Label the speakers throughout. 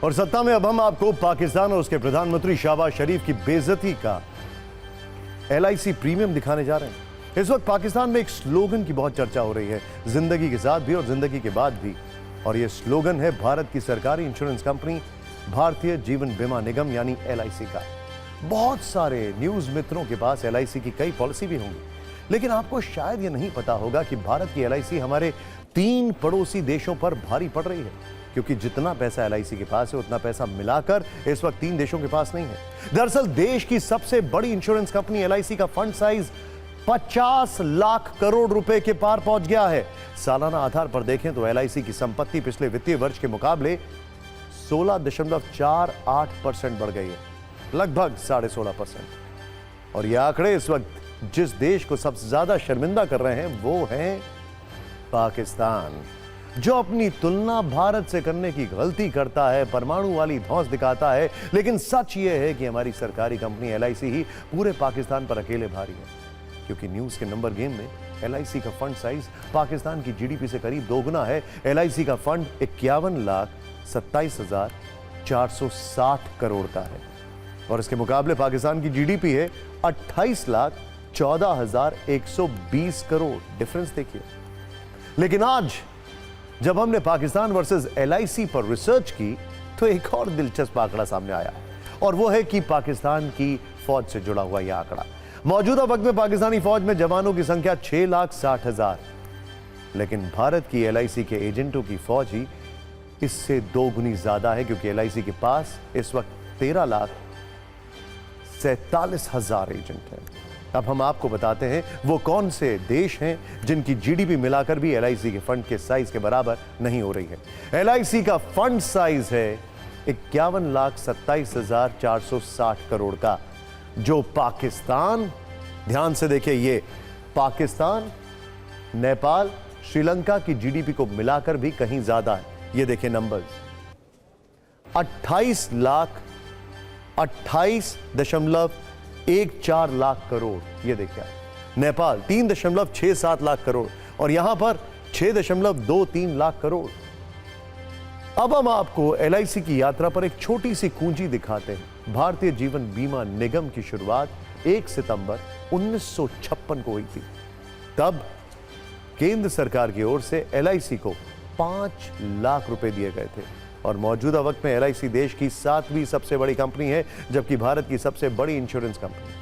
Speaker 1: और सत्ता में अब हम आपको पाकिस्तान और उसके प्रधानमंत्री शहबाज शरीफ की बेइज्जती का LIC प्रीमियम दिखाने जा रहे हैं। इस वक्त पाकिस्तान में एक स्लोगन की बहुत चर्चा हो रही है, जिंदगी के साथ भी और जिंदगी के बाद भी। और यह स्लोगन है भारत की सरकारी इंश्योरेंस कंपनी भारतीय जीवन बीमा निगम यानी LIC का। बहुत सारे न्यूज मित्रों के पास LIC की कई पॉलिसी भी होंगी, लेकिन आपको शायद यह नहीं पता होगा कि भारत की LIC हमारे 3 पड़ोसी देशों पर भारी पड़ रही है, क्योंकि जितना पैसा LIC के पास है उतना पैसा मिलाकर इस वक्त 3 देशों के पास नहीं है। दरअसल देश की सबसे बड़ी इंश्योरेंस कंपनी LIC का फंड साइज 50 लाख करोड़ रुपए के पार पहुंच गया है। सालाना आधार पर देखें तो LIC की संपत्ति पिछले वित्तीय वर्ष के मुकाबले 16.48% बढ़ गई है, लगभग 16.5%। और यह आंकड़े इस वक्त जिस देश को सबसे ज्यादा शर्मिंदा कर रहे हैं वो है पाकिस्तान, जो अपनी तुलना भारत से करने की गलती करता है, परमाणु वाली धौंस दिखाता है। लेकिन सच यह है कि हमारी सरकारी कंपनी LIC ही पूरे पाकिस्तान पर अकेले भारी है, क्योंकि न्यूज के नंबर गेम में LIC का फंड साइज पाकिस्तान की GDP से करीब दोगुना है। LIC का फंड 51,27,460 करोड़ का है और इसके मुकाबले पाकिस्तान की GDP है 28,14,120 करोड़। डिफरेंस देखिए। लेकिन आज जब हमने पाकिस्तान वर्सेस LIC पर रिसर्च की तो एक और दिलचस्प आंकड़ा सामने आया, और वो है कि पाकिस्तान की फौज से जुड़ा हुआ यह आंकड़ा। मौजूदा वक्त में पाकिस्तानी फौज में जवानों की संख्या 6,60,000, लेकिन भारत की LIC के एजेंटों की फौज ही इससे 2 गुनी ज्यादा है, क्योंकि LIC के पास इस वक्त 13,47,000 एजेंट हैं। अब हम आपको बताते हैं वो कौन से देश हैं जिनकी GDP मिलाकर भी LIC के फंड के साइज के बराबर नहीं हो रही है। LIC का फंड साइज है 51,27,460 करोड़ का, जो पाकिस्तान, ध्यान से देखिए, ये पाकिस्तान, नेपाल, श्रीलंका की GDP को मिलाकर भी कहीं ज्यादा है। ये देखिए नंबर्स, 28.14 लाख करोड़, ये देखिए। नेपाल 3.67 लाख करोड़ और यहां पर 6.23 लाख करोड़। अब हम आपको LIC की यात्रा पर एक छोटी सी कुंजी दिखाते हैं। भारतीय जीवन बीमा निगम की शुरुआत 1 सितंबर 1956 को हुई थी। तब केंद्र सरकार की ओर से LIC को 5 लाख रुपए दिए गए थे और मौजूदा वक्त में LIC देश की 7वीं सबसे बड़ी कंपनी है, जबकि भारत की सबसे बड़ी इंश्योरेंस कंपनी।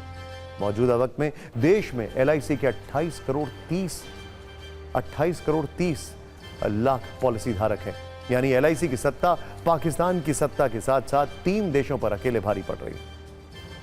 Speaker 1: मौजूदा वक्त में देश में LIC के 28 करोड़ 30 लाख पॉलिसी धारक हैं। यानी LIC की सत्ता पाकिस्तान की सत्ता के साथ साथ 3 देशों पर अकेले भारी पड़ रही है।